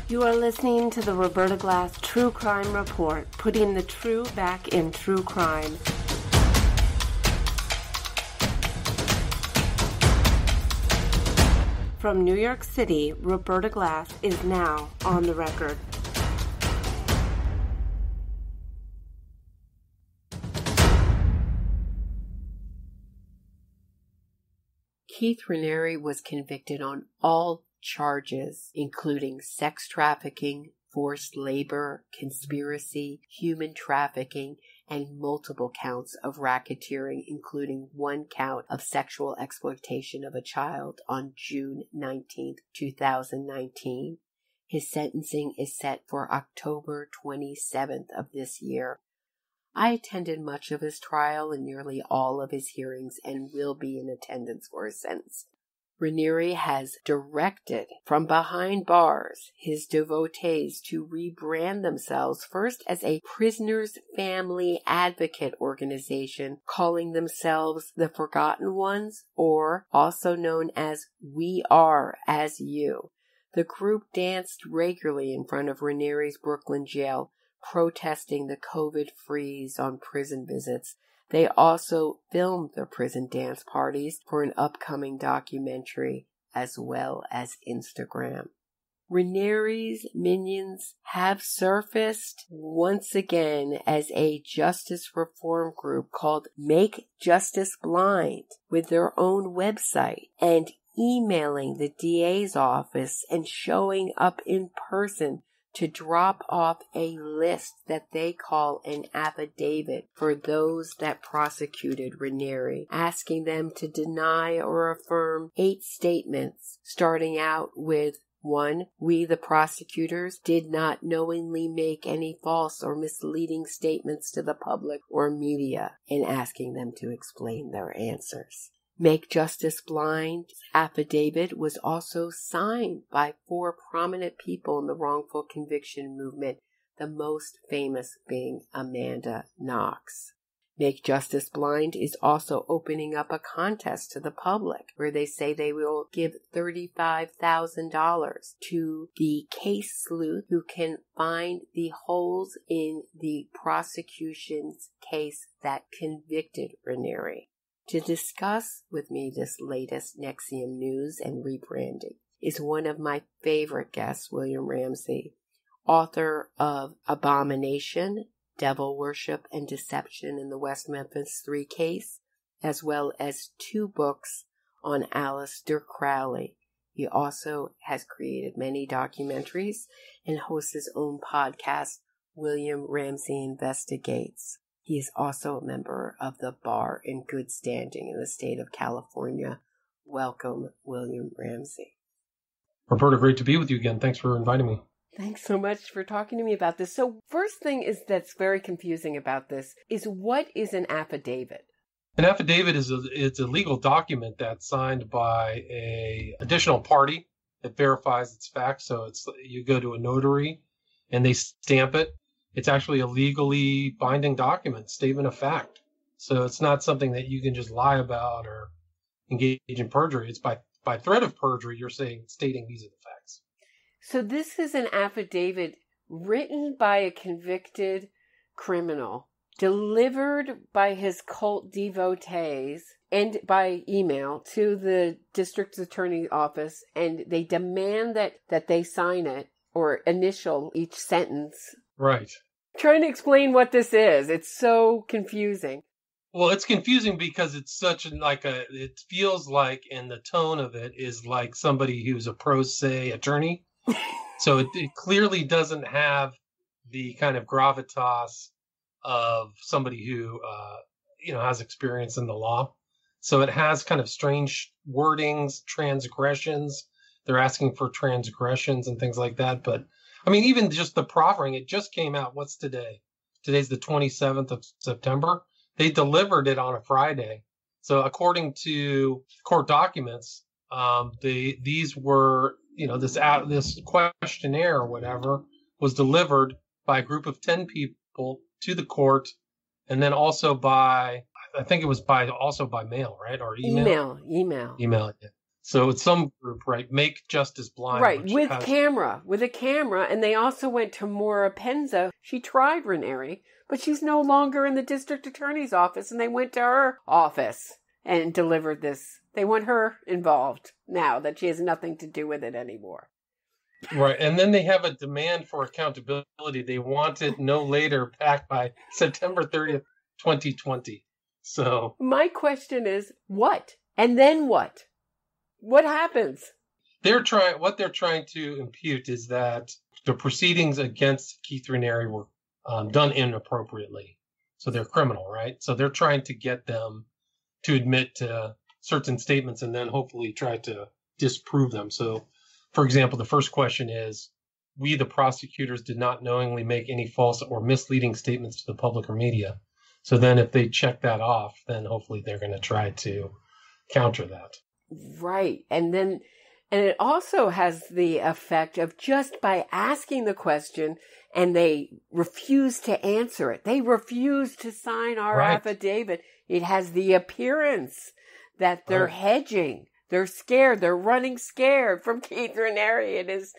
You are listening to the Roberta Glass True Crime Report, putting the true back in true crime. From New York City, Roberta Glass is now on the record. Keith Raniere was convicted on all charges, including sex trafficking, forced labor, conspiracy, human trafficking, and multiple counts of racketeering, including one count of sexual exploitation of a child on June 19, 2019. His sentencing is set for October 27th of this year. I attended much of his trial and nearly all of his hearings and will be in attendance for his sentence. Raniere has directed from behind bars his devotees to rebrand themselves first as a prisoners' family advocate organization, calling themselves the Forgotten Ones, or also known as We Are As You. The group danced regularly in front of Raniere's Brooklyn jail, protesting the COVID freeze on prison visits. They also filmed their prison dance parties for an upcoming documentary, as well as Instagram. Raniere's minions have surfaced once again as a justice reform group called Make Justice Blind, with their own website, and emailing the DA's office and showing up in person to drop off a list that they call an affidavit for those that prosecuted Raniere, asking them to deny or affirm 8 statements, starting out with 1. We, the prosecutors, did not knowingly make any false or misleading statements to the public or media, and asking them to explain their answers. Make Justice Blind's affidavit was also signed by 4 prominent people in the wrongful conviction movement, the most famous being Amanda Knox. Make Justice Blind is also opening up a contest to the public where they say they will give $35,000 to the case sleuth who can find the holes in the prosecution's case that convicted Raniere. To discuss with me this latest NXIVM news and rebranding is one of my favorite guests, William Ramsey, author of Abomination, Devil Worship and Deception in the West Memphis 3 case, as well as 2 books on Aleister Crowley. He also has created many documentaries and hosts his own podcast, William Ramsey Investigates. He is also a member of the bar in good standing in the state of California. Welcome, William Ramsey. Roberta, great to be with you again. Thanks for inviting me. Thanks so much for talking to me about this. So first thing that's very confusing about this is, what is an affidavit? An affidavit is a legal document that's signed by a additional party that verifies its facts. So you go to a notary and they stamp it. It's actually a legally binding document, statement of fact. So it's not something that you can just lie about or engage in perjury. It's by threat of perjury, you're stating these are the facts. So this is an affidavit written by a convicted criminal, delivered by his cult devotees and by email to the district attorney's office, and they demand that they sign it or initial each sentence. Right. Trying to explain what this is. It's so confusing. Well, it's confusing because it's it feels like, and the tone of it is like somebody who's a pro se attorney. So it clearly doesn't have the kind of gravitas of somebody who, has experience in the law. So it has kind of strange wordings, transgressions. They're asking for transgressions and things like that. But I mean, even just the proffering, it just came out. What's today? Today's the 27th of September. They delivered it on a Friday. So according to court documents, these were, this questionnaire or whatever was delivered by a group of 10 people to the court, and then also I think it was also by mail, right? Or email? Email. Email, yeah. So it's some group, right? Make Justice Blind. Right, Which with a camera. And they also went to Maura Penza. She tried Raniere, but she's no longer in the district attorney's office, and they went to her office and delivered this. They want her involved now that she has nothing to do with it anymore. Right, and then they have a demand for accountability. They want it no later back by September 30th, 2020. So my question is, what? And then what? What happens? What they're trying to impute is that the proceedings against Keith Raniere were done inappropriately. So they're criminal, right? So they're trying to get them to admit to certain statements and then hopefully try to disprove them. So, for example, the first question is, we, the prosecutors, did not knowingly make any false or misleading statements to the public or media. So then if they check that off, then hopefully they're going to try to counter that. Right. And it also has the effect of just by asking the question and they refuse to answer it. They refuse to sign our affidavit. It has the appearance that they're hedging. They're scared. They're running scared from Keith Raniere and his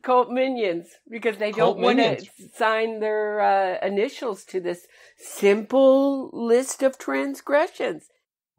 cult minions because they don't want to sign their initials to this simple list of transgressions.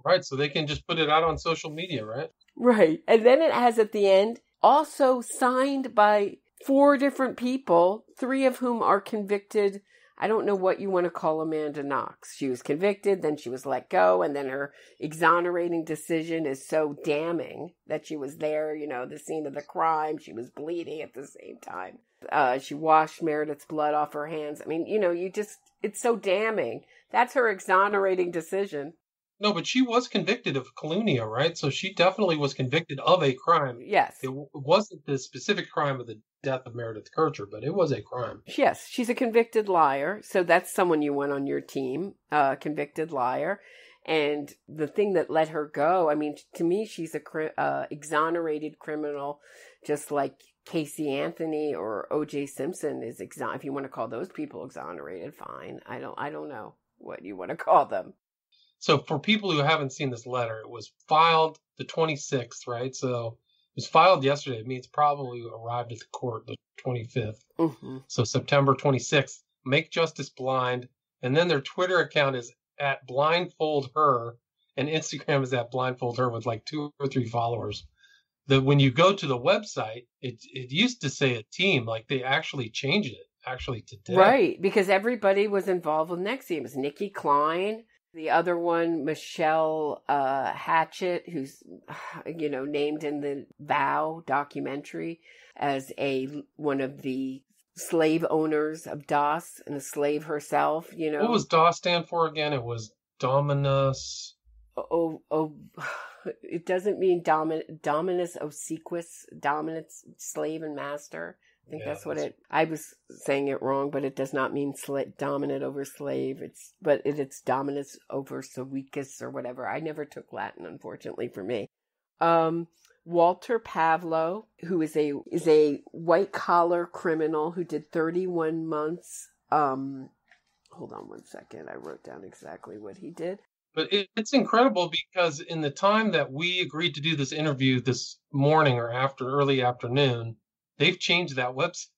Right, so they can just put it out on social media, right? Right. And then it has at the end, also signed by 4 different people, 3 of whom are convicted. I don't know what you want to call Amanda Knox. She was convicted, then she was let go, and then her exonerating decision is so damning that she was there, the scene of the crime. She was bleeding at the same time. She washed Meredith's blood off her hands. I mean, it's so damning. That's her exonerating decision. No, but she was convicted of calumnia, right? So she definitely was convicted of a crime. Yes. It wasn't the specific crime of the death of Meredith Kircher, but it was a crime. Yes, she's a convicted liar. So that's someone you want on your team, convicted liar. And the thing that let her go, I mean, to me, she's a exonerated criminal, just like Casey Anthony or O.J. Simpson is if you want to call those people exonerated, fine. I don't know what you want to call them. So for people who haven't seen this letter, it was filed the 26th, right? So it was filed yesterday. It means probably arrived at the court the 25th. Mm-hmm. So September 26th, Make Justice Blind. And then their Twitter account is at Blindfold Her. And Instagram is at Blindfold Her with like 2 or 3 followers. When you go to the website, it used to say a team. Like they actually changed it actually today. Right, because everybody was involved with NXIVM. It was Nikki Klein. The other one, Michelle Hatchett, who's, named in the Vow documentary as one of the slave owners of DOS and a slave herself, What was DOS stand for again? It was Dominus. It doesn't mean Dominus Obsequis, dominance, slave and master. I think that's what I was saying it wrong, but it does not mean dominant over slave. It's dominus over suicus or whatever. I never took Latin, unfortunately for me. Walter Pavlo, who is a white collar criminal who did 31 months. Hold on one second. I wrote down exactly what he did. But it's incredible because in the time that we agreed to do this interview this morning or early afternoon, they've changed that website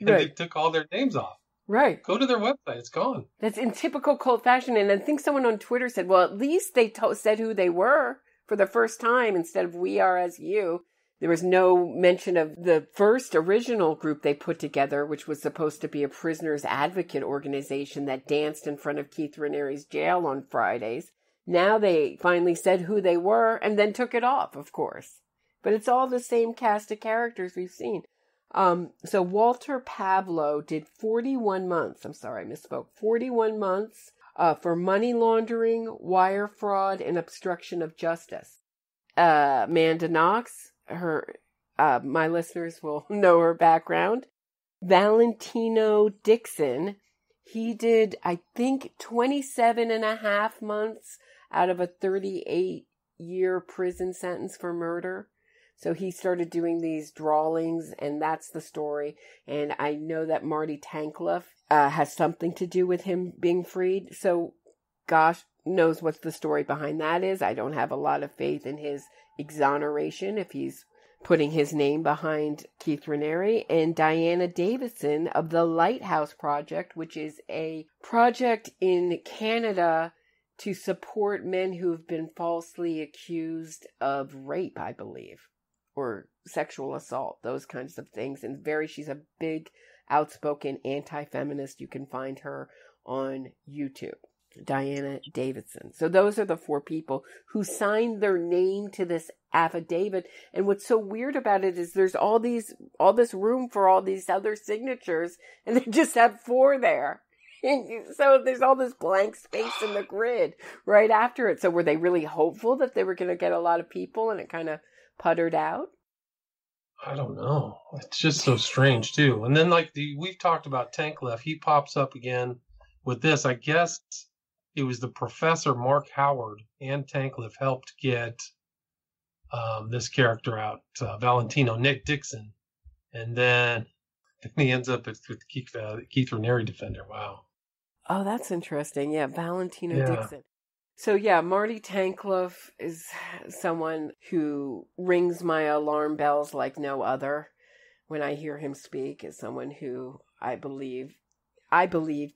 and they took all their names off. Right. Go to their website. It's gone. That's in typical cult fashion. And I think someone on Twitter said, well, at least they said who they were for the first time instead of we are as you. There was no mention of the first original group they put together, which was supposed to be a prisoner's advocate organization that danced in front of Keith Raniere's jail on Fridays. Now they finally said who they were and then took it off, of course. But it's all the same cast of characters we've seen. So Walter Pavlo did 41 months. I'm sorry, I misspoke. 41 months for money laundering, wire fraud, and obstruction of justice. Amanda Knox, my listeners will know her background. Valentino Dixon, he did, I think, 27 and a half months out of a 38-year prison sentence for murder. So he started doing these drawings, and that's the story. And I know that Marty Tankleff has something to do with him being freed. So, gosh, knows what the story behind that is. I don't have a lot of faith in his exoneration if he's putting his name behind Keith Raniere. And Diana Davidson of the Lighthouse Project, which is a project in Canada to support men who have been falsely accused of rape, I believe, or sexual assault, those kinds of things. And she's a big, outspoken anti-feminist. You can find her on YouTube. Diana Davidson. So those are the 4 people who signed their name to this affidavit. And what's so weird about it is there's all this room for all these other signatures, and they just have 4 there. So there's all this blank space in the grid right after it. So were they really hopeful that they were going to get a lot of people, and it kind of puttered out? I don't know. It's just so strange too. And then we've talked about Tankleff. He pops up again with this. I guess it was the professor, Mark Howard, and Tankleff helped get this character out, Valentino, Nick Dixon. And then he ends up with Keith Raniere defender. Wow. Oh, that's interesting. Yeah, Valentino Dixon. So yeah, Marty Tankleff is someone who rings my alarm bells like no other when I hear him speak. Is someone who I believe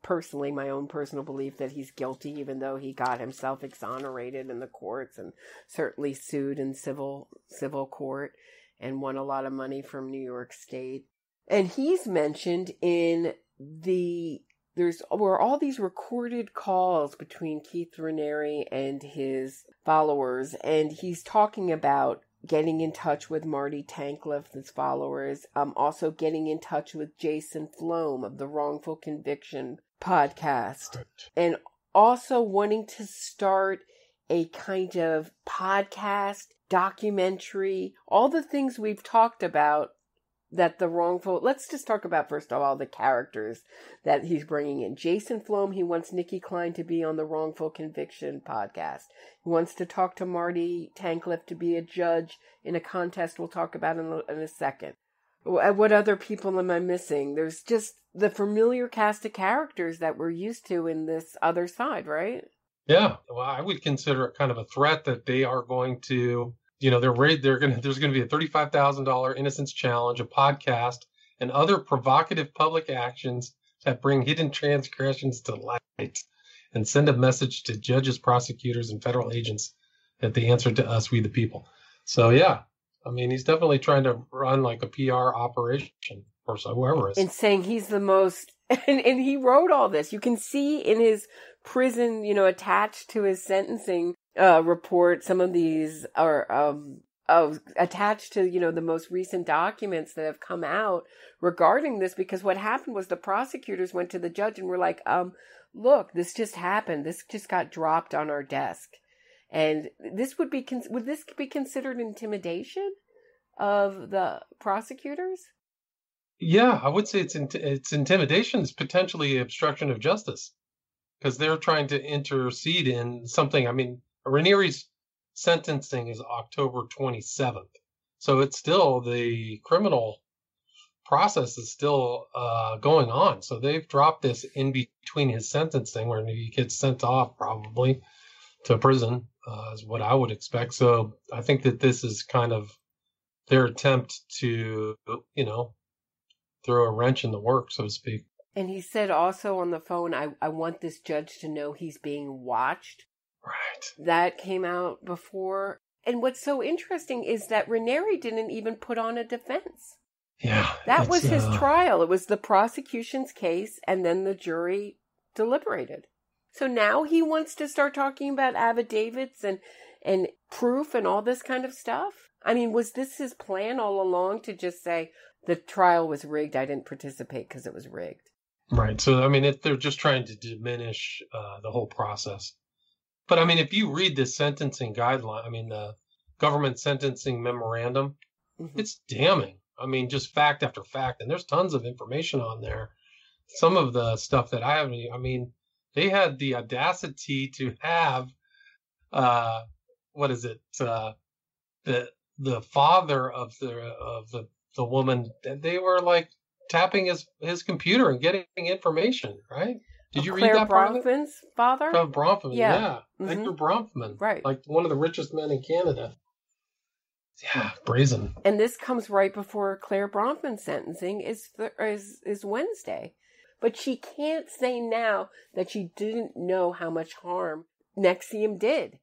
personally, my own personal belief, that he's guilty, even though he got himself exonerated in the courts and certainly sued in civil court and won a lot of money from New York State. And he's mentioned in were all these recorded calls between Keith Raniere and his followers, and he's talking about getting in touch with Marty Tankleff, his followers, also getting in touch with Jason Flom of the Wrongful Conviction podcast, right, and also wanting to start a kind of podcast, documentary, all the things we've talked about that the wrongful... Let's just talk about, first of all, the characters that he's bringing in. Jason Flom, he wants Nikki Klein to be on the Wrongful Conviction podcast. He wants to talk to Marty Tankleff to be a judge in a contest we'll talk about in a second. What other people am I missing? There's just the familiar cast of characters that we're used to in this other side, right? Yeah. Well, I would consider it kind of a threat that they are going to... there's going to be a $35,000 innocence challenge, a podcast, and other provocative public actions that bring hidden transgressions to light and send a message to judges, prosecutors, and federal agents that they answer to us, we the people. So, yeah, I mean, he's definitely trying to run like a PR operation, or so, whoever it is. And saying he's the most, and he wrote all this. You can see in his prison, attached to his sentencing report, some of these are attached to, the most recent documents that have come out regarding this, because what happened was the prosecutors went to the judge and were like, look, this just happened. This just got dropped on our desk. And this would this be considered intimidation of the prosecutors? Yeah, I would say it's intimidation. It's potentially obstruction of justice, because they're trying to intercede in something. I mean, Raniere's sentencing is October 27th. So it's still, the criminal process is still going on. So they've dropped this in between his sentencing, where he gets sent off probably to prison, is what I would expect. So I think that this is kind of their attempt to, throw a wrench in the work, so to speak. And he said also on the phone, I want this judge to know he's being watched. Right. That came out before. And what's so interesting is that Raniere didn't even put on a defense. Yeah. That was his trial. It was the prosecution's case, and then the jury deliberated. So now he wants to start talking about affidavits and proof and all this kind of stuff? I mean, was this his plan all along, to just say, the trial was rigged, I didn't participate because it was rigged? Right. So, I mean, they're just trying to diminish the whole process. But, I mean, if you read the sentencing guideline, I mean, the government sentencing memorandum, it's damning. I mean, just fact after fact. And there's tons of information on there. Some of the stuff that I haven't, I mean, they had the audacity to have, the father of the woman, they were like tapping his computer and getting information, right? Did you read Claire that part of it? Bronfman's father? From Bronfman, yeah. Mm-hmm. Edgar Bronfman. Right. Like one of the richest men in Canada. Yeah, brazen. And this comes right before Claire Bronfman's sentencing is Wednesday. But she can't say now that she didn't know how much harm NXIVM did.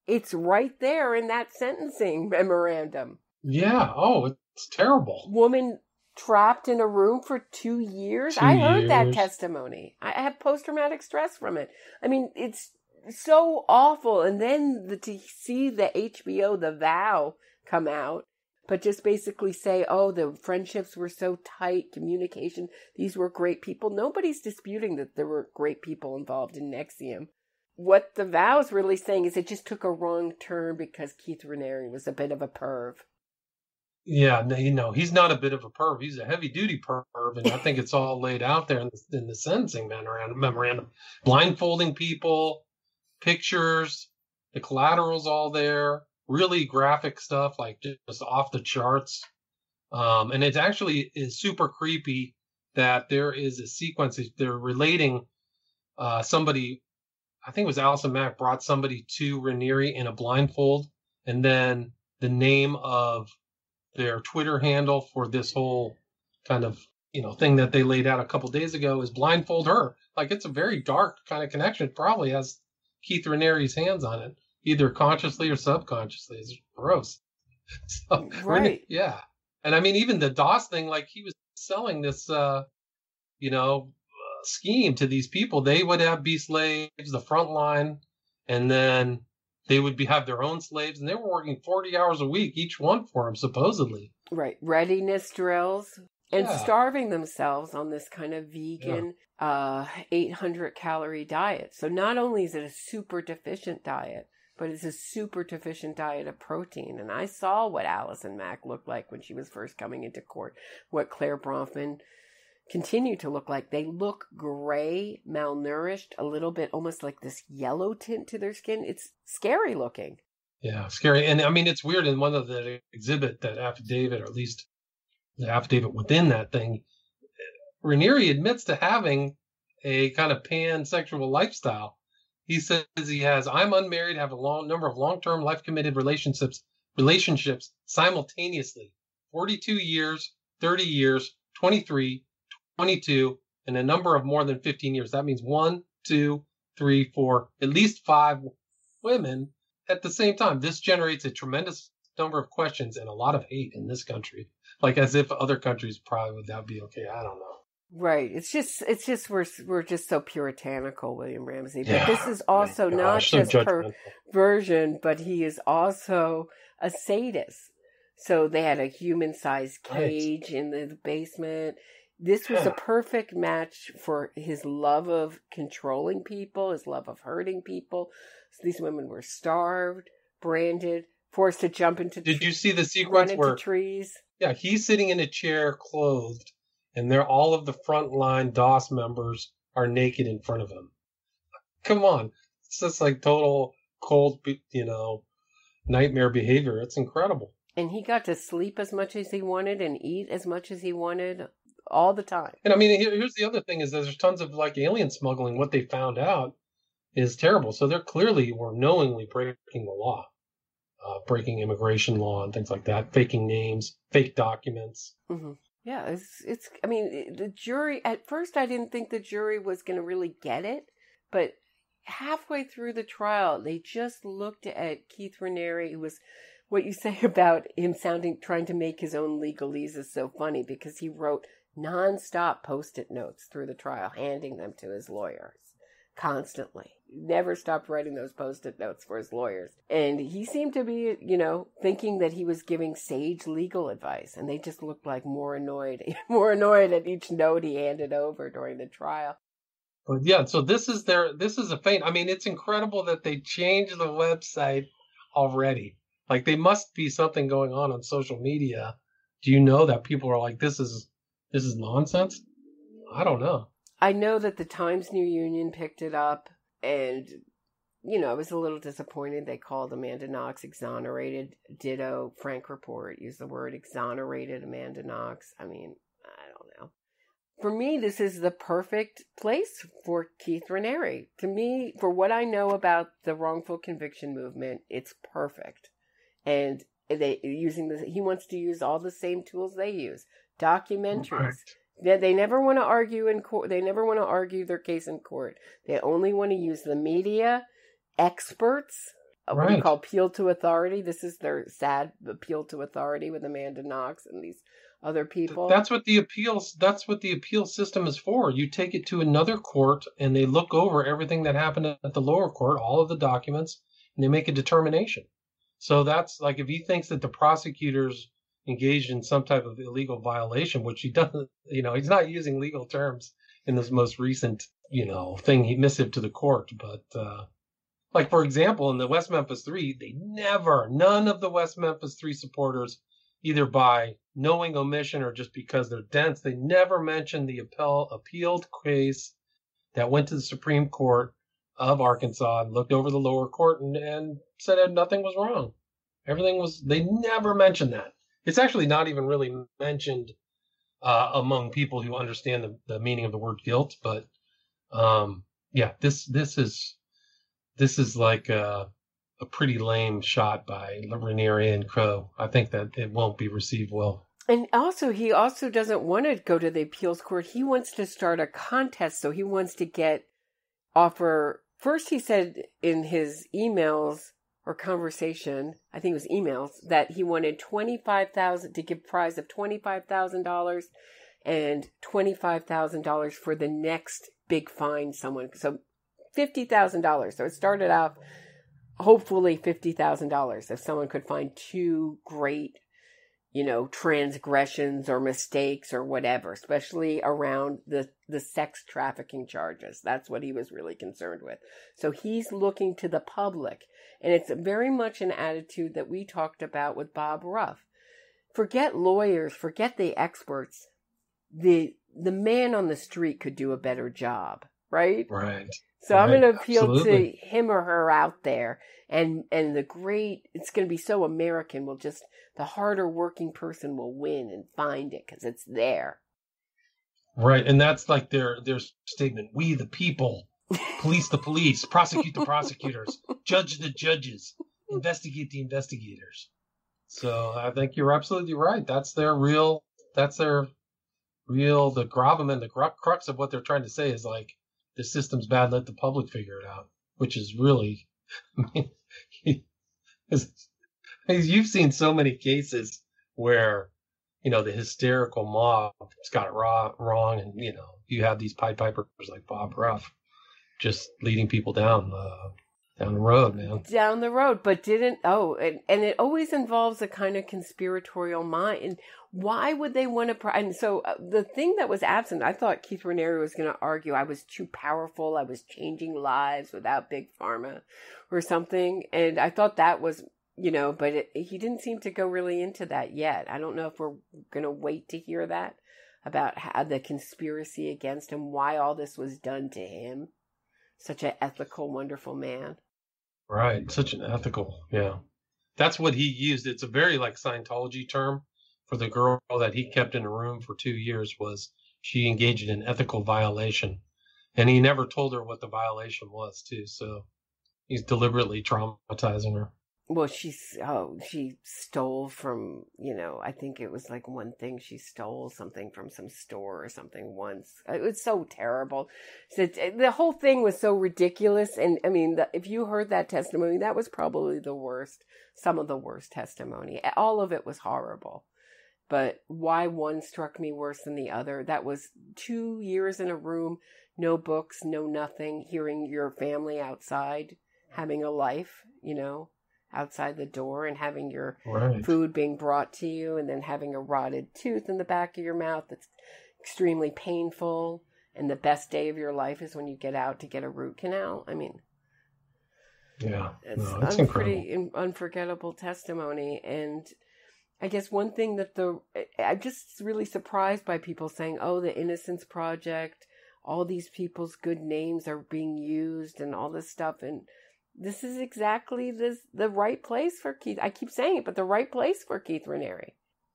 It's right there in that sentencing memorandum. Yeah. Oh, it's terrible. Woman trapped in a room for 2 years. 2 I heard years. that testimony. I have post-traumatic stress from it. I mean, it's so awful. And then to see the HBO, The Vow, come out, but just basically say, oh, the friendships were so tight, communication, these were great people. Nobody's disputing that there were great people involved in NXIVM. What The Vow's really saying is it just took a wrong turn because Keith Raniere was a bit of a perv. Yeah, he's not a bit of a perv. He's a heavy-duty perv, and I think it's all laid out there in the sentencing memorandum. Blindfolding people, pictures, the collateral's all there. Really graphic stuff, like just off the charts. And it actually is super creepy that there is a sequence. They're relating somebody, I think it was Allison Mack, brought somebody to Raniere in a blindfold. And then the name of their Twitter handle for this whole kind of, thing that they laid out a couple days ago is blindfold her. Like, it's a very dark kind of connection. It probably has Keith Raniere's hands on it, either consciously or subconsciously. It's gross. So, right. Yeah. And I mean, even the DOS thing, like he was selling this, scheme to these people. They would be slaves, the front line, and then they would have their own slaves, and they were working 40 hours a week, each one for them, supposedly. Right. Readiness drills and starving themselves on this kind of vegan 800-calorie diet. So not only is it a super deficient diet, but it's a super deficient diet of protein. And I saw what Allison Mack looked like when she was first coming into court, what Claire Bronfman continued to look like. They look gray, malnourished, a little bit almost like this yellow tint to their skin. It's scary looking. Yeah, scary. And I mean, it's weird. In one of the exhibit, that affidavit, or at least the affidavit within that thing, Raniere admits to having a kind of pansexual lifestyle. He says he has, I'm unmarried, have a number of long-term life-committed relationships simultaneously. 42 years, 30 years, 23, 22, and a number of more than 15 years. That means 1, 2, 3, 4, at least 5 women at the same time. This generates a tremendous number of questions and a lot of hate in this country. Like, as if other countries probably would that be okay. I don't know. Right. It's just we're just so puritanical, William Ramsey. But this is also not just perversion, but he is also a sadist. So they had a human-sized cage in the basement. This was a perfect match for his love of controlling people, his love of hurting people. So these women were starved, branded, forced to jump into Did you see the sequence where trees? Yeah, he's sitting in a chair clothed, and all of the frontline DOS members are naked in front of him. Come on. It's just like total cold, nightmare behavior. It's incredible. And he got to sleep as much as he wanted and eat as much as he wanted all the time. And I mean, here's the other thing is there's tons of like alien smuggling. What they found out is terrible. So they're clearly were knowingly breaking the law, breaking immigration law and things like that, faking names, fake documents. Mm-hmm. Yeah, it's. I mean, the jury. At first, I didn't think the jury was going to really get it, but halfway through the trial, they just looked at Keith Raniere. It was what you say about him trying to make his own legalese is so funny because he wrote nonstop Post-it notes through the trial, handing them to his lawyers constantly. Never stopped writing those Post-it notes for his lawyers. And he seemed to be, thinking that he was giving sage legal advice. And they just looked like more annoyed at each note he handed over during the trial. Well, yeah, so this is a feint. I mean, it's incredible that they changed the website already. Like, they must be something going on social media. Do you know that people are like, this is nonsense? I don't know. I know that the Times New Union picked it up, and, I was a little disappointed. They called Amanda Knox exonerated. Ditto, Frank Report used the word exonerated Amanda Knox. I mean, I don't know. for me, this is the perfect place for Keith Raniere. To me, for what I know about the wrongful conviction movement, it's perfect. And he wants to use all the same tools they use. Documentaries. Right. They never want to argue in court. They never want to argue their case in court. They only want to use the media, experts, what we call appeal to authority. This is their sad appeal to authority with Amanda Knox and these other people. That's what the appeal system is for. You take it to another court and they look over everything that happened at the lower court, all of the documents, and they make a determination. So that's like, if he thinks that the prosecutors engaged in some type of illegal violation, which he doesn't, he's not using legal terms in this most recent, thing he missive to the court. But, like, for example, in the West Memphis 3, none of the West Memphis 3 supporters, either by knowing omission or just because they're dense, they never mentioned the appealed case that went to the Supreme Court of Arkansas and looked over the lower court and said that nothing was wrong. They never mentioned that. It's actually not even really mentioned among people who understand the meaning of the word guilt. But this is like a pretty lame shot by Raniere and Crow. I think that it won't be received well. And also, he also doesn't want to go to the appeals court. He wants to start a contest. So he wants to offer. First, he said in his emails or conversation, I think it was emails, that he wanted $25,000 to give prize of $25,000 and $25,000 for the next big fine someone. So $50,000. So it started off hopefully $50,000 if someone could find two great, transgressions or mistakes or whatever, especially around the sex trafficking charges. That's what he was really concerned with. So he's looking to the public, and it's very much an attitude that we talked about with Bob Ruff. Forget lawyers, forget the experts. The man on the street could do a better job, right? Right. So I'm going to appeal to him or her out there. And it's going to be so American. The harder working person will win and find it because it's there. Right. And that's like their statement. We, the people, police the police, prosecute the prosecutors, judge the judges, investigate the investigators. So I think you're absolutely right. The gravamen, the crux of what they're trying to say is like, the system's bad, let the public figure it out, which is really, you've seen so many cases where, the hysterical mob has got it wrong. And, you have these Pied Pipers like Bob Ruff just leading people down the road, man. Down the road, but and it always involves a kind of conspiratorial mind. And why would they want to? And so the thing that was absent, I thought Keith Raniere was going to argue I was too powerful, I was changing lives without Big Pharma or something. And I thought that was, but he didn't seem to go really into that yet. I don't know if we're going to wait to hear that about how the conspiracy against him, why all this was done to him. Such an ethical, wonderful man. Right. Such an ethical. Yeah. That's what he used. It's a very like Scientology term for the girl that he kept in a room for 2 years was she engaged in an ethical violation. And he never told her what the violation was too. So he's deliberately traumatizing her. Well, she stole from, I think it was like one thing she stole something from some store or something once. It was so terrible. So the whole thing was so ridiculous. And I mean, if you heard that testimony, that was probably the worst, some of the worst testimony. All of it was horrible. But why one struck me worse than the other? That was 2 years in a room, no books, no nothing, hearing your family outside, having a life, outside the door and having your food being brought to you and then having a rotted tooth in the back of your mouth that's extremely painful. And the best day of your life is when you get out to get a root canal. I mean, it's pretty unforgettable testimony. And I guess one thing that I'm just really surprised by people saying, oh, the Innocence Project, all these people's good names are being used and all this stuff. And this is exactly the right place for Keith. I keep saying it, but the right place for Keith Raniere.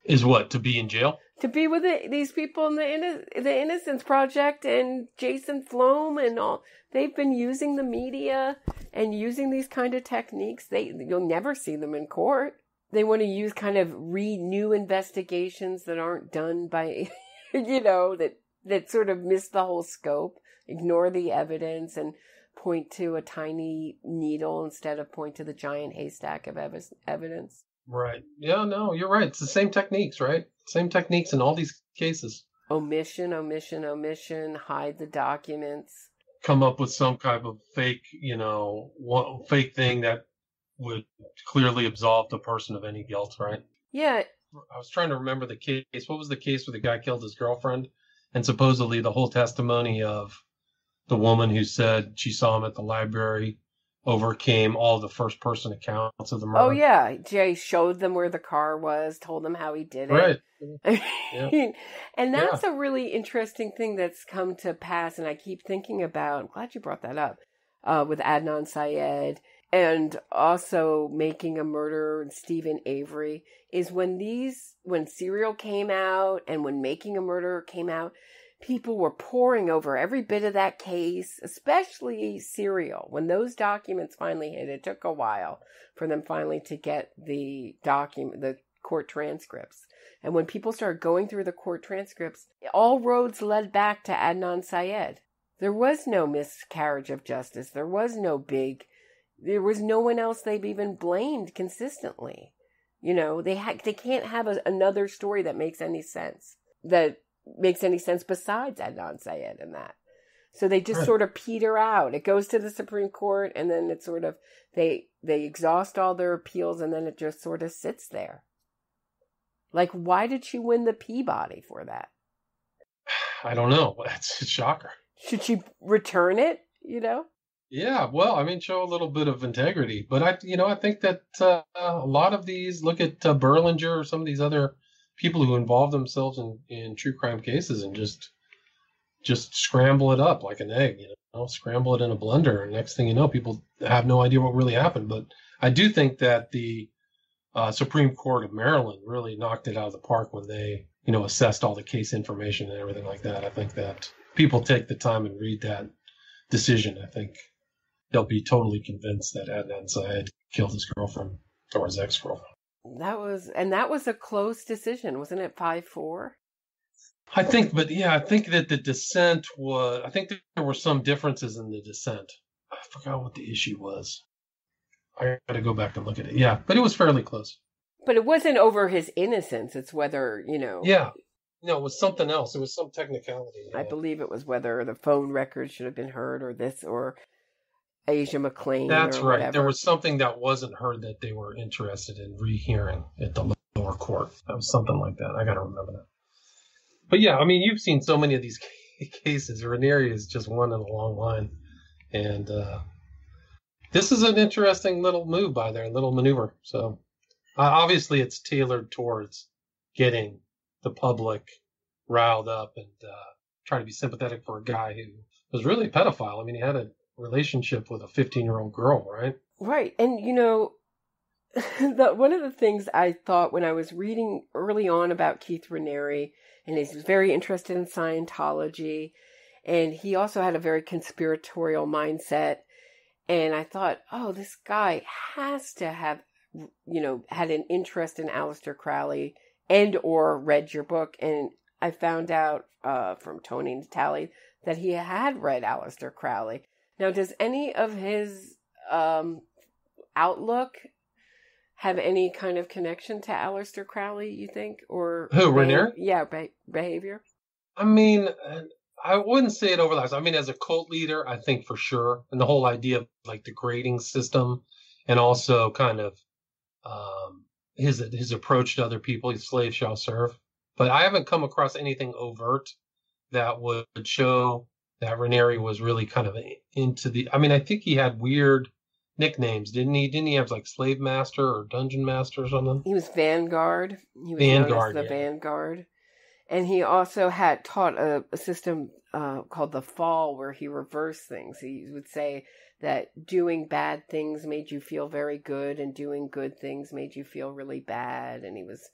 Is what, to be in jail? To be with these people in the Innocence Project and Jason Flom and all. They've been using the media and using these kind of techniques. You'll never see them in court. They want to use kind of new investigations that aren't done by, that sort of miss the whole scope, ignore the evidence and point to a tiny needle instead of point to the giant haystack of evidence. Right. Yeah, no, you're right. It's the same techniques, right? Same techniques in all these cases. Omission, hide the documents. Come up with some kind of fake, fake thing that would clearly absolve the person of any guilt, right? Yeah. I was trying to remember the case. What was the case where the guy killed his girlfriend? And supposedly the whole testimony of the woman who said she saw him at the library overcame all the first-person accounts of the murder. Oh, yeah. Jay showed them where the car was, told them how he did it. Right. Yeah. And that's a really interesting thing that's come to pass, and I keep thinking about, I'm glad you brought that up, with Adnan Syed, and also Making a Murder and Stephen Avery, is when Serial came out and when Making a Murder came out, people were poring over every bit of that case, especially Serial. When those documents finally hit, it took a while for them finally to get the court transcripts. And when people started going through the court transcripts, all roads led back to Adnan Syed. There was no miscarriage of justice. There was no one else they've even blamed consistently. They can't have another story that makes any sense. Besides Adnan Syed and that. So they just sort of peter out. It goes to the Supreme Court and then it's sort of, they exhaust all their appeals and then it just sort of sits there. Like, why did she win the Peabody for that? I don't know. It's a shocker. Should she return it, Yeah, well, show a little bit of integrity. But I think that a lot of these, look at Berlinger or some of these other people who involve themselves in true crime cases and just scramble it up like an egg, scramble it in a blender. And next thing you know, people have no idea what really happened. But I do think that the Supreme Court of Maryland really knocked it out of the park when they, assessed all the case information and everything like that. I think that people take the time and read that decision. I think they'll be totally convinced that Adnan Syed killed his girlfriend or his ex-girlfriend. That was a close decision, wasn't it? 5-4. I think that the dissent I think there were some differences in the dissent. I forgot what the issue was. I got to go back and look at it. Yeah, but it was fairly close. But it wasn't over his innocence. It's whether, Yeah. No, it was something else. It was some technicality. Yeah. I believe it was whether the phone records should have been heard or Asia McClain. That's or right. whatever. There was something that wasn't heard that they were interested in rehearing at the lower court. That was something like that. I got to remember that. But yeah, you've seen so many of these cases. Raniere is just one in a long line. And this is an interesting little move by there, little maneuver. So obviously it's tailored towards getting the public riled up and try to be sympathetic for a guy who was really a pedophile. He had a relationship with a 15-year-old girl, right? Right. And, one of the things I thought when I was reading early on about Keith Raniere, and he's very interested in Scientology, and he also had a very conspiratorial mindset, and I thought, oh, this guy has to have, had an interest in Aleister Crowley and or read your book, and I found out from Tony Natali that he had read Aleister Crowley. Now, does any of his outlook have any kind of connection to Aleister Crowley, you think? Or who, Raniere? Yeah, behavior. I wouldn't say it overlaps. As a cult leader, I think for sure. And the whole idea of like the grading system and also kind of his approach to other people, his slave shall serve. But I haven't come across anything overt that would show that Raniere was really kind of into the... I think he had weird nicknames, didn't he? Didn't he have like Slave Master or Dungeon Master or something? He was Vanguard. He was Vanguard, known as the Vanguard. And he also had taught a system called the Fall, where he reversed things. He would say that doing bad things made you feel very good and doing good things made you feel really bad. And he was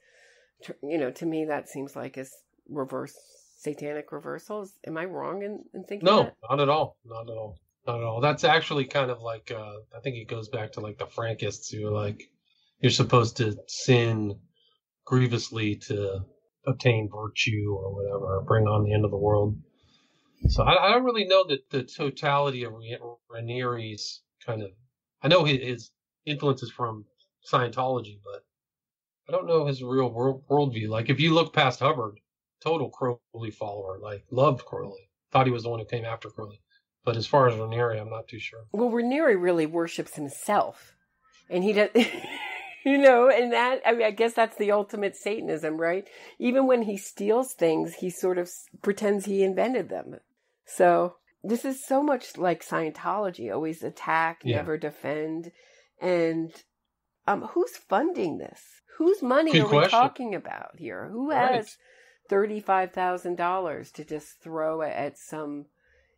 To me, that seems like a reverse satanic reversals. Am I wrong in thinking No, that? not at all. Not at all. Not at all. That's actually kind of like, I think it goes back to like the Frankists who are like, you're supposed to sin grievously to obtain virtue or whatever, or bring on the end of the world. So I don't really know that the totality of Raniere's kind of, I know his influences from Scientology, but I don't know his real worldview. Like if you look past Hubbard, total Crowley follower, like loved Crowley, thought he was the one who came after Crowley. But as far as Raniere, I'm not too sure. Well, Raniere really worships himself, and he does, and that, I mean, I guess that's the ultimate Satanism, right? Even when he steals things, he sort of pretends he invented them. So this is so much like Scientology, always attack, never defend. And who's funding this? Whose money Good are question. we talking about here? Who has $35,000 to just throw at some,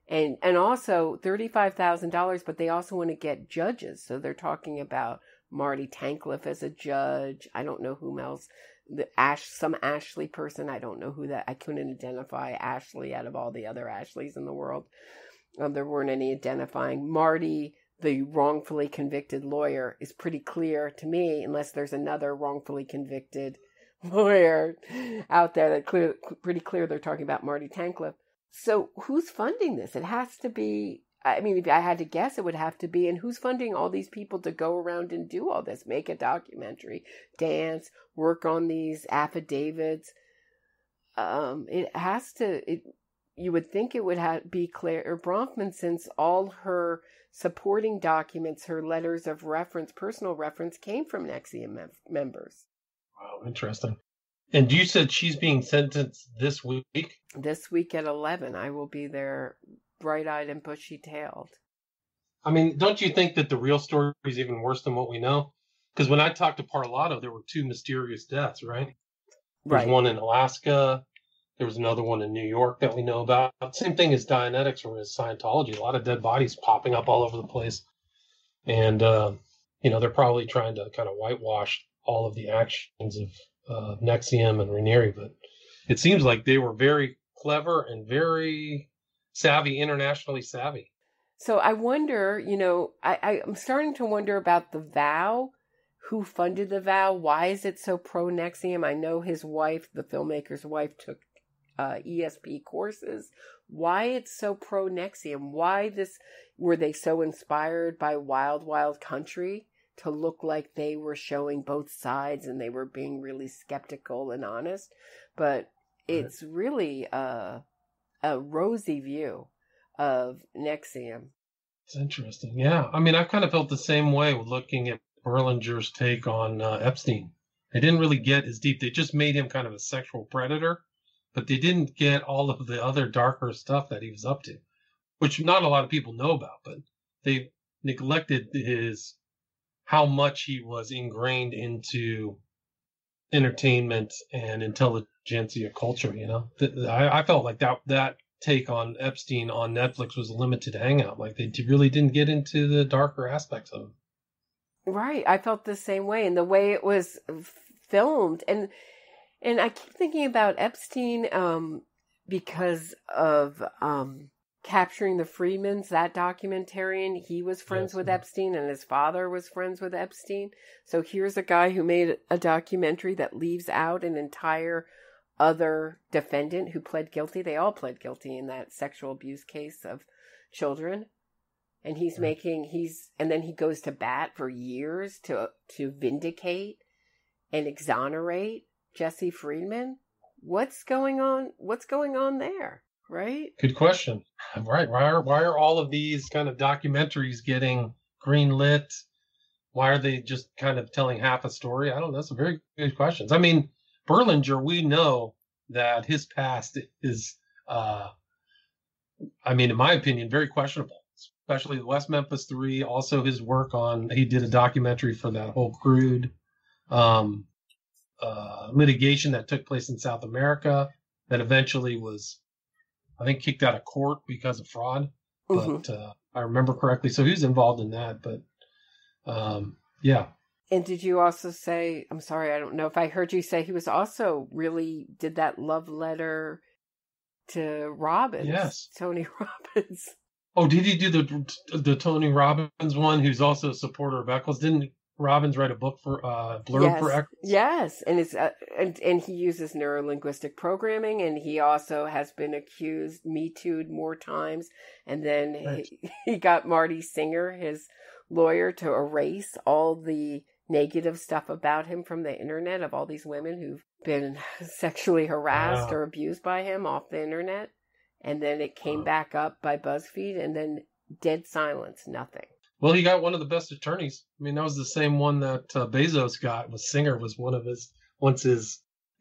and also $35,000, but they also want to get judges. So they're talking about Marty Tankleff as a judge. I don't know whom else. Some Ashley person. I don't know who that. I couldn't identify Ashley out of all the other Ashleys in the world. There weren't any identifying. Marty, the wrongfully convicted lawyer, is pretty clear to me, unless there's another wrongfully convicted lawyer out there that pretty clear they're talking about Marty Tankleff. So who's funding this? It has to be, I mean, if I had to guess, it would have to be, and who's funding all these people to go around and do all this, make a documentary, dance, work on these affidavits? It has to, you would think it would be Claire Bronfman, since all her supporting documents, her letters of reference, personal reference, came from NXIVM members. Wow, interesting. And you said she's being sentenced this week? This week at 11. I will be there, bright-eyed and bushy-tailed. I mean, don't you think that the real story is even worse than what we know? Because when I talked to Parlato, there were 2 mysterious deaths, right? There's one in Alaska. There was another one in New York that we know about. Same thing as Dianetics or as Scientology. A lot of dead bodies popping up all over the place. And, they're probably trying to kind of whitewash all of the actions of NXIVM and Raniere, but it seems like they were very clever and very savvy, internationally savvy. So I wonder, I'm starting to wonder about the vow. Who funded the vow? Why is it so pro-NXIVM? I know his wife, the filmmaker's wife, took ESP courses. Why it's so pro-NXIVM? Were they so inspired by Wild Wild Country to look like they were showing both sides and they were being really skeptical and honest? But it's really a rosy view of NXIVM. It's interesting. Yeah. I mean, I kind of felt the same way with looking at Berlinger's take on Epstein. They didn't really get as deep. They just made him kind of a sexual predator, but they didn't get all of the other darker stuff that he was up to, which not a lot of people know about, but they neglected how much he was ingrained into entertainment and intelligentsia culture, I felt like that take on Epstein on Netflix was a limited hangout. Like they really didn't get into the darker aspects of him. Right. I felt the same way. And the way it was filmed. And I keep thinking about Epstein because of Capturing the Freedmans, that documentarian. He was friends with Epstein and his father was friends with Epstein. So here's a guy who made a documentary that leaves out an entire other defendant who pled guilty. They all pled guilty in that sexual abuse case of children. And and then he goes to bat for years to vindicate and exonerate Jesse Friedman. What's going on? What's going on there? Right? Good question. Right. Why are all of these kind of documentaries getting greenlit? Why are they just kind of telling half a story? I don't know. That's a very good question. I mean, Berlinger, we know that his past is, in my opinion, very questionable, especially the West Memphis 3. Also his work he did a documentary for that whole crude litigation that took place in South America that eventually was, I think, kicked out of court because of fraud. But I remember correctly. So he was involved in that. But yeah. And did you also say, I'm sorry, I don't know if I heard you say he was also really did that love letter to Robbins, Yes. Tony Robbins. Oh, did he do the Tony Robbins one, who's also a supporter of Eccles? Didn't Robbins write a book for blurb for Eccles? Yes, and it's and he uses neurolinguistic programming, and he also has been accused, Me Too'd more times, and then Right. he got Marty Singer, his lawyer, to erase all the negative stuff about him from the internet of all these women who've been sexually harassed or abused by him off the internet. And then it came back up by BuzzFeed, and then dead silence, nothing. Well, he got one of the best attorneys. I mean, that was the same one that Bezos got. Was Singer was one of his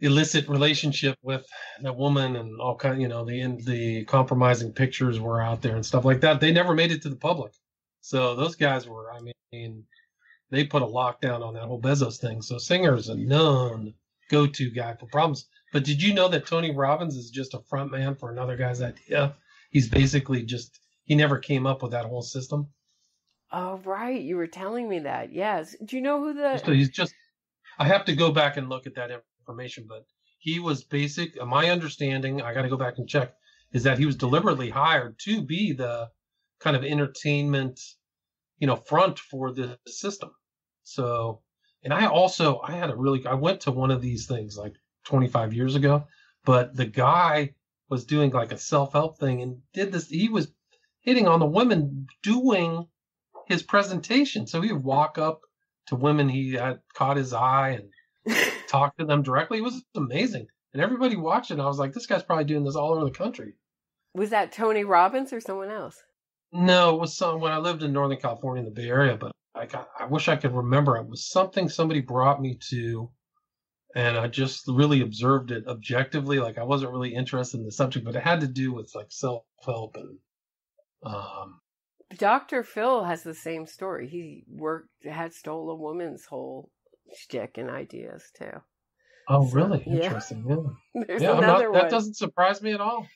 illicit relationship with that woman, and all kind. The compromising pictures were out there and stuff like that. They never made it to the public. So those guys were. I mean, they put a lockdown on that whole Bezos thing. So Singer's a known go-to guy for problems. But did you know that Tony Robbins is just a front man for another guy's idea? He's basically he never came up with that whole system. Oh, right. You were telling me that. Yes. Do you know who I have to go back and look at that information, but he was my understanding, I got to go back and check, is that he was deliberately hired to be the kind of entertainment, front for the system. So, and I went to one of these things like 25 years ago, but the guy was doing like a self-help thing and did this. He was hitting on the women doing his presentation. So he would walk up to women he had caught his eye and talk to them directly. It was amazing. And everybody watched it. And I was like, this guy's probably doing this all over the country. Was that Tony Robbins or someone else? No, it was when I lived in Northern California in the Bay Area, but I wish I could remember. It was something somebody brought me to, and I just really observed it objectively. Like I wasn't really interested in the subject, but it had to do with like self-help and. Dr. Phil has the same story. He stole a woman's whole shtick and ideas too. Oh, really? Interesting. Yeah. There's another one. That doesn't surprise me at all.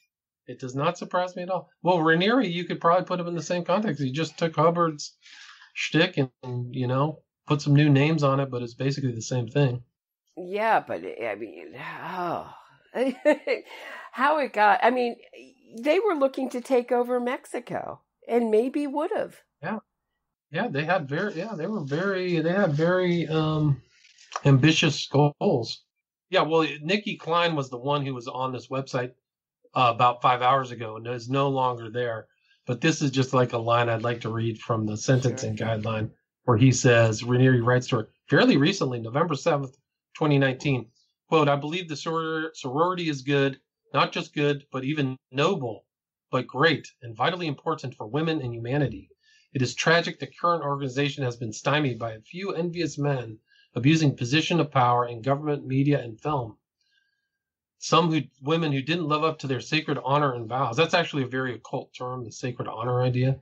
It does not surprise me at all. Well, Raniere, you could probably put him in the same context. He just took Hubbard's shtick and put some new names on it, but it's basically the same thing. Yeah, but I mean, how it got. I mean, they were looking to take over Mexico, and maybe would have. Yeah. They had very ambitious goals. Yeah. Well, Nikki Klein was the one who was on this website about 5 hours ago and is no longer there. But this is just like a line I'd like to read from the sentencing guideline, where he says, Raniere writes to her fairly recently, November 7th, 2019, quote, I believe the sorority is good, not just good, but even noble, but great and vitally important for women and humanity. It is tragic the current organization has been stymied by a few envious men abusing position of power in government, media, and film. Women who didn't live up to their sacred honor and vows. That's actually a very occult term, the sacred honor idea.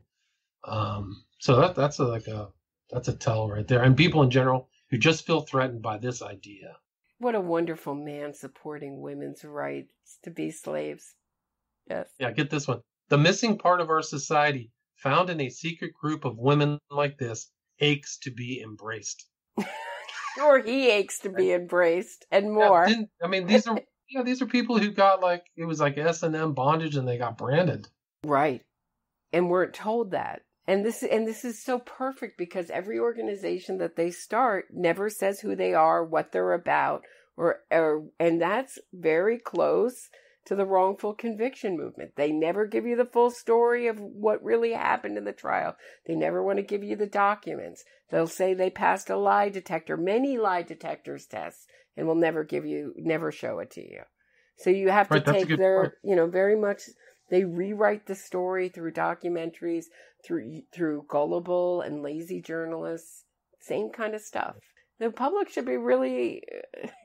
So that's a tell right there. And people in general who just feel threatened by this idea. What a wonderful man supporting women's rights to be slaves. Yes. Yeah, get this one. The missing part of our society, found in a secret group of women like this, aches to be embraced. Or he aches to be embraced and more. These are people who got it was like S&M bondage and they got branded. Right. And weren't told that. And this is so perfect because every organization that they start never says who they are, what they're about, and that's very close to the wrongful conviction movement. They never give you the full story of what really happened in the trial. They never want to give you the documents. They'll say they passed a lie detector, many lie detectors tests, and will never show it to you. So you have to take their, very much, they rewrite the story through documentaries, through gullible and lazy journalists, same kind of stuff. The public should be really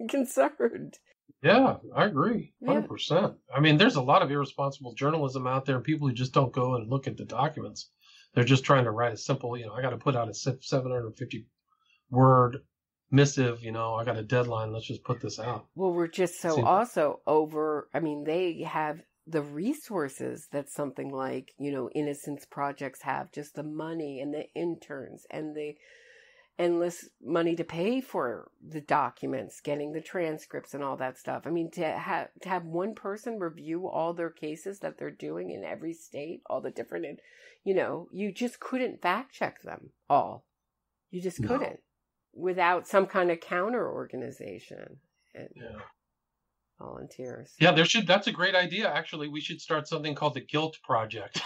concerned. Yeah, I agree. 100%. I mean, there's a lot of irresponsible journalism out there and people who just don't go and look at the documents. They're just trying to write a simple, I got to put out a 750 word missive, I got a deadline. Let's just put this out. Well, we're just they have the resources that something like, Innocence Projects have, just the money and the interns and endless money to pay for the documents, getting the transcripts and all that stuff. I mean, to have one person review all their cases that they're doing in every state, all the different, you just couldn't fact check them all. You just couldn't without some kind of counter organization and volunteers. Yeah, that's a great idea. Actually, we should start something called the Guilt Project,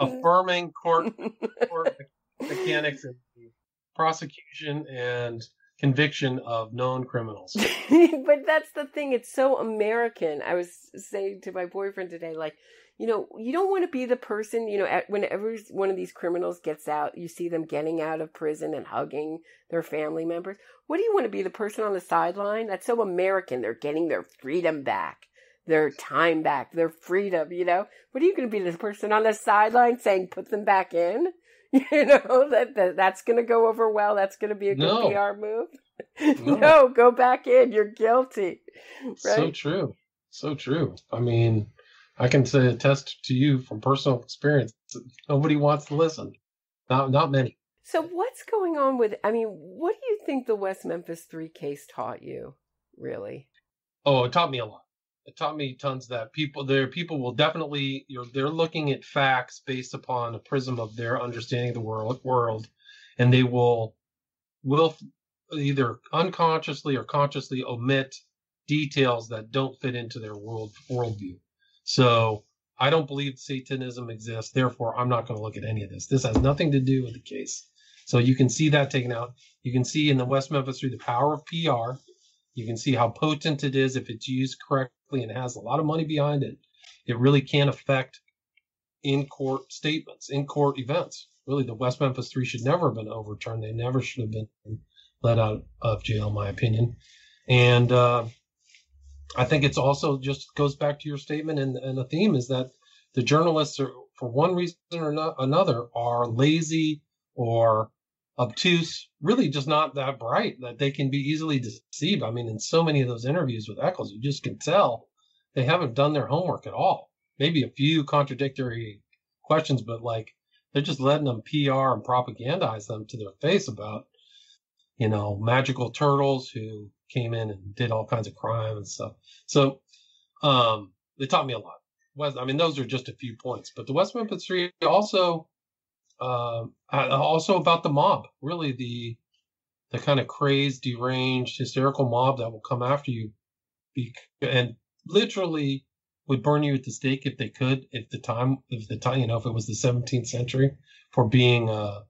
affirming court mechanics and prosecution and conviction of known criminals. But that's the thing. It's so American. I was saying to my boyfriend today, like, you don't want to be the person, whenever one of these criminals gets out, you see them getting out of prison and hugging their family members. What do you want to be, the person on the sideline? That's so American. They're getting their freedom back, their time back, their freedom, What are you going to be, the person on the sideline saying, put them back in? That's going to go over well. That's going to be a good PR move. No, go back in. You're guilty. Right? So true. So true. I mean, I can attest to you from personal experience. Nobody wants to listen. Not many. So what's going on what do you think the West Memphis 3 case taught you, really? Oh, it taught me a lot. It taught me tons that people will definitely, they're looking at facts based upon a prism of their understanding of the world, and they will either unconsciously or consciously omit details that don't fit into their worldview. So I don't believe Satanism exists. Therefore, I'm not going to look at any of this. This has nothing to do with the case. So you can see that taken out. You can see in the West Memphis 3 the power of PR. You can see how potent it is if it's used correctly and has a lot of money behind it. It really can affect in-court statements, in-court events. Really, the West Memphis 3 should never have been overturned. They never should have been let out of jail, in my opinion. And I think it's also just goes back to your statement, and the theme is that the journalists are, for one reason or another, are lazy or obtuse, really just not that bright, that they can be easily deceived. I mean, in so many of those interviews with Eccles, you just can tell they haven't done their homework at all. Maybe a few contradictory questions, but they're just letting them PR and propagandize them to their face about, magical turtles who came in and did all kinds of crime and stuff. So they taught me a lot. Those are just a few points, but the West Memphis 3 also about the mob, really the kind of crazed, deranged, hysterical mob that will come after you and literally would burn you at the stake if they could, if it was the 17th century, for being a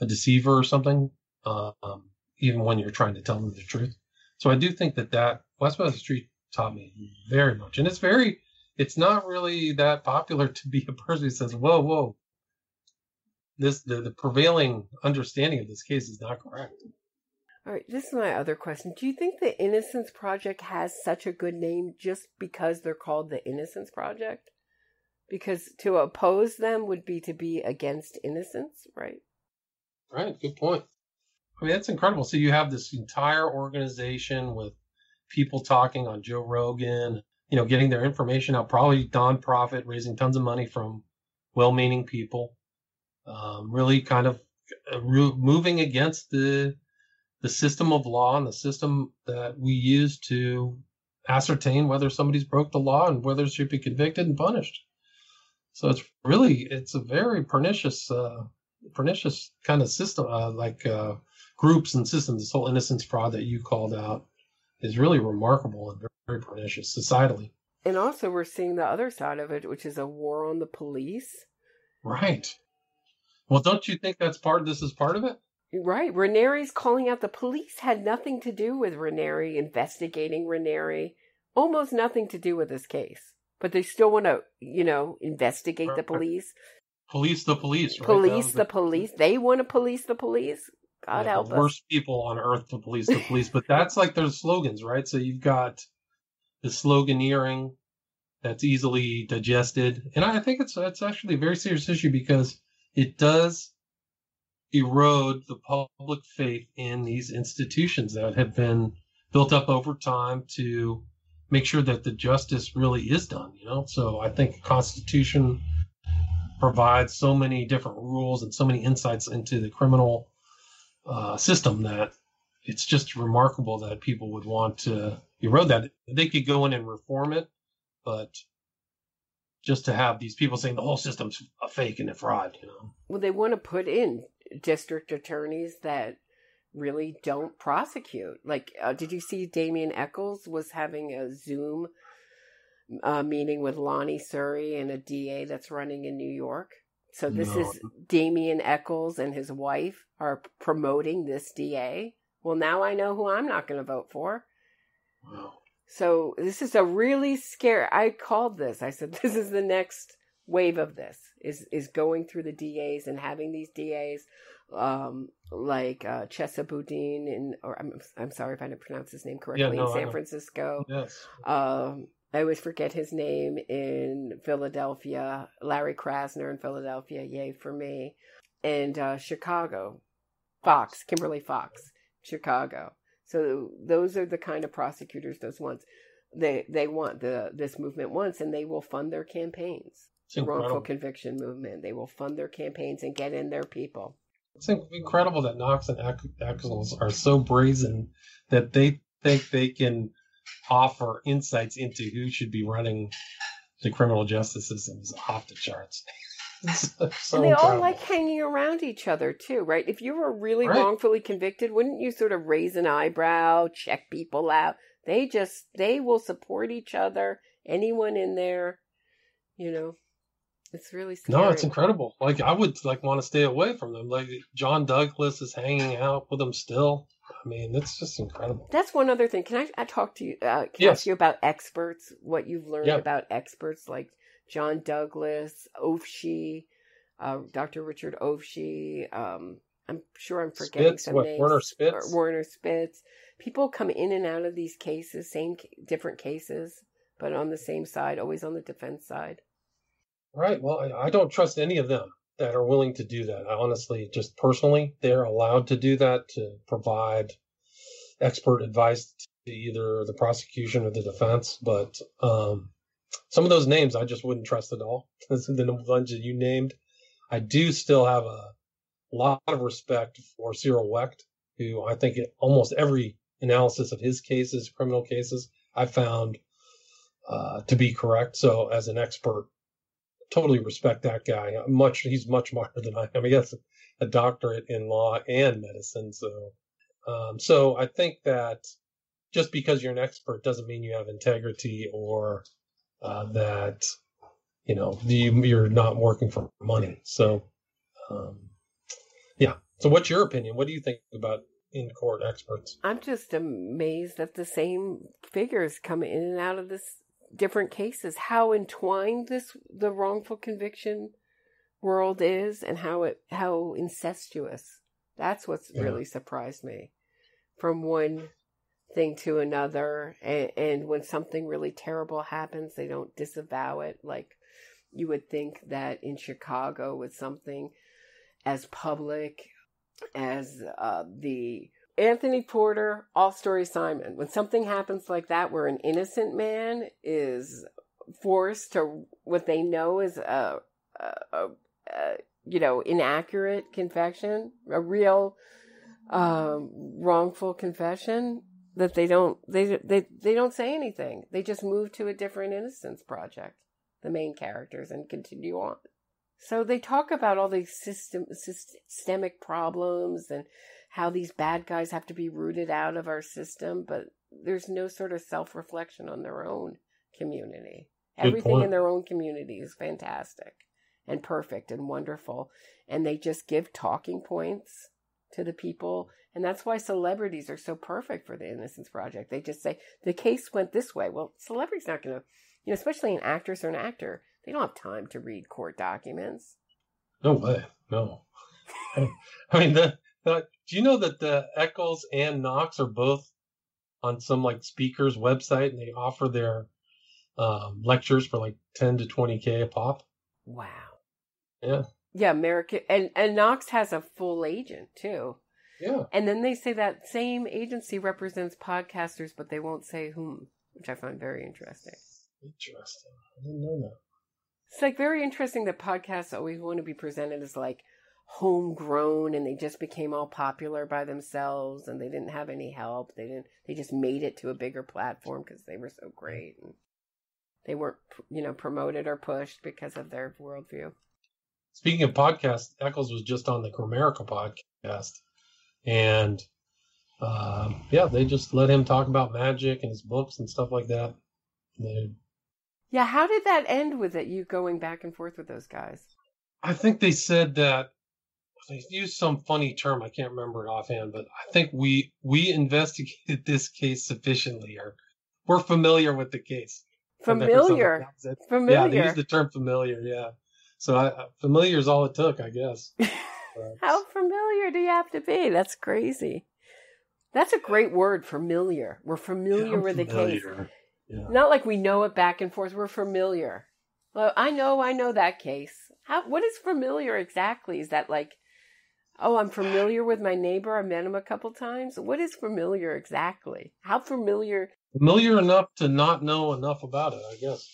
deceiver or something, even when you're trying to tell them the truth. So I do think that West Memphis 3 taught me very much. And it's not really that popular to be a person who says, whoa, the prevailing understanding of this case is not correct. All right, this is my other question. Do you think the Innocence Project has such a good name just because they're called the Innocence Project? Because to oppose them would be to be against innocence, right? Right, good point. That's incredible. So you have this entire organization with people talking on Joe Rogan, getting their information out, probably nonprofit, raising tons of money from well-meaning people. Really kind of moving against the system of law and the system that we use to ascertain whether somebody's broke the law and whether they should be convicted and punished. So it's a very pernicious kind of system, groups and systems. This whole innocence fraud that you called out is really remarkable and very, very pernicious societally. And also we're seeing the other side of it, which is a war on the police. Right. Well, don't you think this is part of it? Right. Raniere's calling out the police had nothing to do with Raniere, investigating Raniere, almost nothing to do with this case. But they still want to, investigate the police. Police the police, right? Police the police. They want to police the police. God help us. The worst people on earth to police the police. But that's their slogans, right? So you've got the sloganeering that's easily digested. And I think it's actually a very serious issue because it does erode the public faith in these institutions that have been built up over time to make sure that the justice really is done, So I think the Constitution provides so many different rules and so many insights into the criminal system that it's just remarkable that people would want to erode that. They could go in and reform it, but just to have these people saying the whole system's a fake and a fraud, Well, they want to put in district attorneys that really don't prosecute. Like, did you see Damien Echols was having a Zoom meeting with Lonnie Surrey and a DA that's running in New York? So this is Damien Echols and his wife are promoting this DA. Well, now I know who I'm not going to vote for. Wow. So this is a really scary. I called this. I said, this is the next wave of this is going through the DAs and having these DAs like Chesa Boudin or I'm sorry if I didn't pronounce his name correctly, in San Francisco. Yes. I always forget his name in Philadelphia. Larry Krasner in Philadelphia, yay for me. And Chicago, Kimberly Fox, Chicago. So those are the kind of prosecutors those ones they want this movement wants, and they will fund their campaigns. The wrongful conviction movement. They will fund their campaigns and get in their people. It's incredible that Knox and Echols are so brazen that they think they can offer insights into who should be running the criminal justice system is off the charts. So and they all like hanging around each other too, right? If you were really wrongfully convicted, wouldn't you sort of raise an eyebrow, check people out? They will support each other. Anyone in there, it's really scary. No, it's incredible. Like I would want to stay away from them. Like John Douglas is hanging out with them still. I mean, it's just incredible. That's one other thing. Can I talk to you? Can I ask you about experts? What you've learned about experts like John Douglas, Ofshe, Dr. Richard Ofshe. I'm sure I'm forgetting some names. Werner Spitz. People come in and out of these cases, different cases, but on the same side, always on the defense side. Right. Well, I don't trust any of them that are willing to do that. I honestly, just personally, they're allowed to do that, to provide expert advice to either the prosecution or the defense. But some of those names I just wouldn't trust at all. The ones that you named. I do still have a lot of respect for Cyril Wecht, who I think almost every analysis of his cases, criminal cases, I found to be correct. So as an expert, totally respect that guy. He's much smarter than I am. He has a doctorate in law and medicine. So I think that just because you're an expert doesn't mean you have integrity or that you're not working for money. So So what's your opinion? What do you think about in-court experts? I'm just amazed that the same figures come in and out of this different cases, how entwined the wrongful conviction world is, and how incestuous. That's what's really surprised me. From one thing to another, and when something really terrible happens, they don't disavow it. Like you would think that in Chicago, with something as public as the Anthony Porter All-Story Simon, when something happens like that where an innocent man is forced to what they know is a inaccurate confession, a real wrongful confession, that they don't say anything. They just move to a different Innocence Project, the main characters, and continue on. So they talk about all these systemic problems and how these bad guys have to be rooted out of our system, but there's no sort of self-reflection on their own community. Everything in their own community is fantastic and perfect and wonderful, and they just give talking points to the people, and that's why celebrities are so perfect for the Innocence Project. They just say, the case went this way. Well, celebrity's not going to, especially an actress or an actor, they don't have time to read court documents. No way. No. I mean, do you know that the Echols and Knox are both on some speaker's website, and they offer their lectures for $10 to $20K a pop? Wow. Yeah. Yeah, American, and Knox has a full agent too. Yeah. And then they say that same agency represents podcasters, but they won't say whom, which I find very interesting. Interesting. I didn't know that. It's very interesting that podcasts always want to be presented as homegrown and they just became all popular by themselves and they didn't have any help. They just made it to a bigger platform because they were so great. And they weren't, promoted or pushed because of their worldview. Speaking of podcasts, Eccles was just on the Gramerica podcast. And they just let him talk about magic and his books and stuff like that. Yeah, how did that end with it, you going back and forth with those guys? I think they said that they used some funny term. I can't remember it offhand, but I think we investigated this case sufficiently, or we're familiar with the case. Familiar. Yeah, they used the term familiar. Yeah, so familiar is all it took, I guess. How familiar do you have to be? That's crazy. That's a great word, familiar. We're familiar with the case. Yeah. Not like we know it back and forth. We're familiar. Well, I know that case. What is familiar exactly? Is that like, oh, I'm familiar with my neighbor. I met him a couple times. What is familiar exactly? How familiar? Familiar enough to not know enough about it, I guess.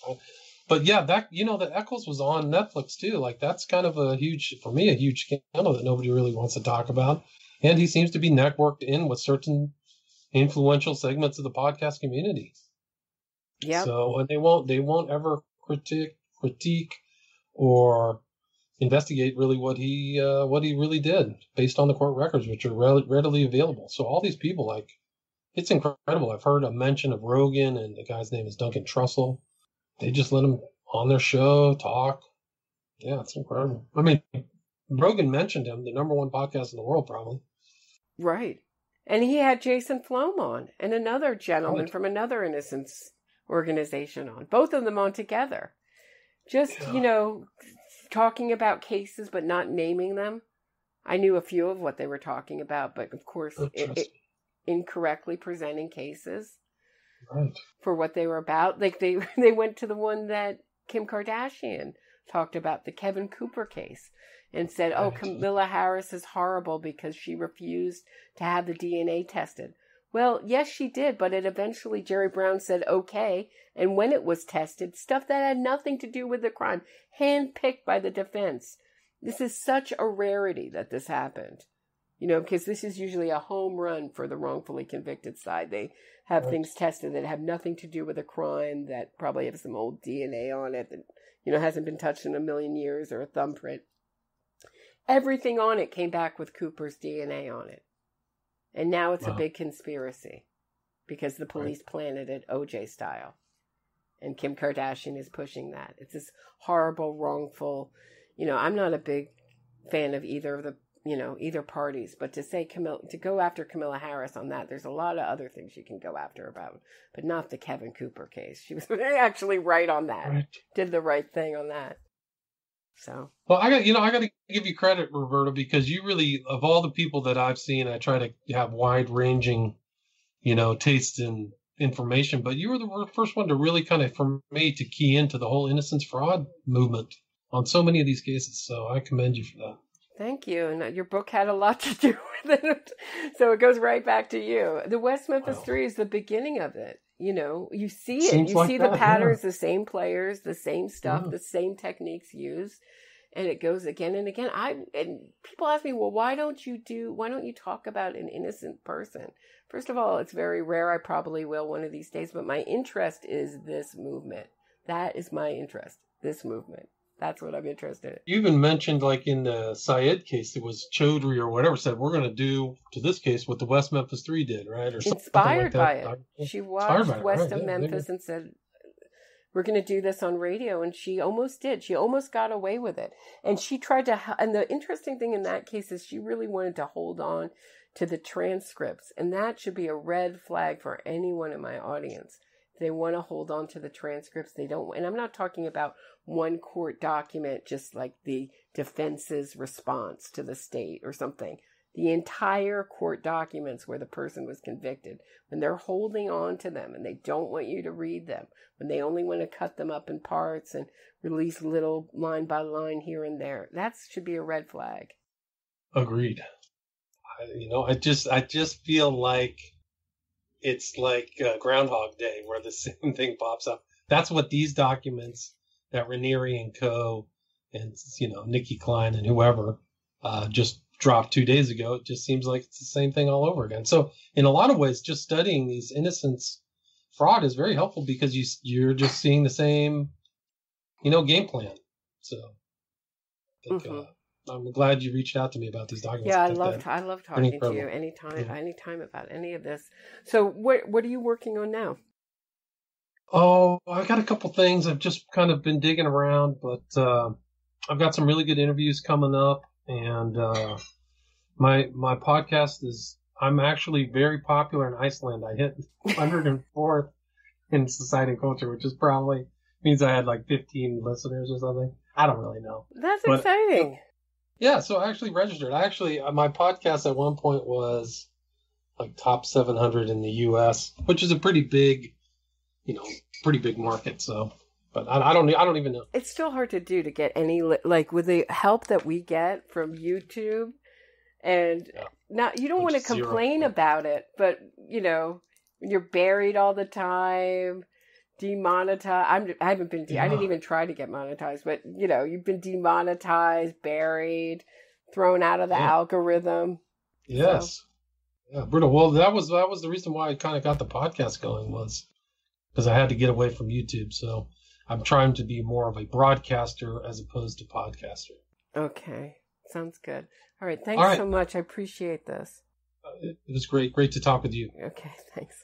But yeah, that Eccles was on Netflix too. Like that's kind of a huge scandal that nobody really wants to talk about. And he seems to be networked in with certain influential segments of the podcast community. Yeah. So they won't ever critique or investigate really what he really did based on the court records, which are readily available. So all these people, like, it's incredible. I've heard a mention of Rogan, and the guy's name is Duncan Trussell. They just let him on their show talk. Yeah, it's incredible. I mean, Rogan mentioned him, the number one podcast in the world, probably. Right. And he had Jason Flom on, and another gentleman from another innocence organization on. Both of them on together. Just, talking about cases but not naming them. I knew a few of what they were talking about, but of course incorrectly presenting cases for what they were about. Like they went to the one that Kim Kardashian talked about, the Kevin Cooper case, and said, oh, Camilla Harris is horrible because she refused to have the DNA tested. Well, yes, she did, but eventually Jerry Brown said okay, and when it was tested, stuff that had nothing to do with the crime, handpicked by the defense. This is such a rarity that this happened, because this is usually a home run for the wrongfully convicted side. They have things tested that have nothing to do with a crime, that probably have some old DNA on it that, hasn't been touched in a million years, or a thumbprint. Everything on it came back with Cooper's DNA on it. And now it's a big conspiracy because the police planted it OJ style. And Kim Kardashian is pushing that. It's this horrible, wrongful, I'm not a big fan of either of the, either parties, but to go after Camilla Harris on that, there's a lot of other things you can go after about, but not the Kevin Cooper case. She was actually right on that. Right. Did the right thing on that. So, well, I got to give you credit, Roberta, because you really, of all the people that I've seen, I try to have wide ranging, taste and information, but you were the first one to really kind of, for me, to key into the whole innocence fraud movement on so many of these cases. So I commend you for that. Thank you. And your book had a lot to do with it. So it goes right back to you. The West Memphis 3 is the beginning of it. You see it. Seems you see the patterns, the same players, the same stuff, the same techniques used. And it goes again and again. And people ask me, well, why don't you talk about an innocent person? First of all, it's very rare. I probably will one of these days, but my interest is this movement. That is my interest, this movement. That's what I'm interested in. You even mentioned, like in the Syed case, it was Chaudhry or whatever said, we're going to do to this case what the West Memphis 3 did, right? Or inspired by it. She watched West of Memphis and said, we're going to do this on radio. And she almost did. She almost got away with it. And she tried to, and the interesting thing in that case is she really wanted to hold on to the transcripts. And that should be a red flag for anyone in my audience. They want to hold on to the transcripts. They don't, and I'm not talking about one court document, just like the defense's response to the state or something. The entire court documents where the person was convicted, when they're holding on to them and they don't want you to read them, when they only want to cut them up in parts and release little line by line here and there, that should be a red flag. Agreed. I just feel like it's like Groundhog Day, where the same thing pops up. That's what these documents that Raniere and Co. and Nikki Klein and whoever just dropped 2 days ago. It just seems like it's the same thing all over again. So in a lot of ways, just studying these innocence fraud is very helpful because you're just seeing the same, game plan. So I think, I'm glad you reached out to me about these documents. Yeah, I love talking to you anytime about any of this. So what are you working on now? Oh, I got a couple things. I've just kind of been digging around, but I've got some really good interviews coming up, and my podcast I'm actually very popular in Iceland. I hit 104th in Society and Culture, which is probably means I had like 15 listeners or something. I don't really know. That's exciting. Yeah, so I actually registered. My podcast at one point was like top 700 in the U.S., which is a pretty big market. So, but I don't even know. It's still hard to get any, like with the help that we get from YouTube, and now you don't want to complain about it, but you're buried all the time, demonetized. I didn't even try to get monetized, but you've been demonetized, buried, thrown out of the algorithm. Yes. So. Yeah, brutal. Well, that was the reason why I kind of got the podcast going, was because I had to get away from YouTube. So I'm trying to be more of a broadcaster as opposed to podcaster. Okay. Sounds good. All right. Thanks so much. I appreciate this. It was great to talk with you. Okay. Thanks.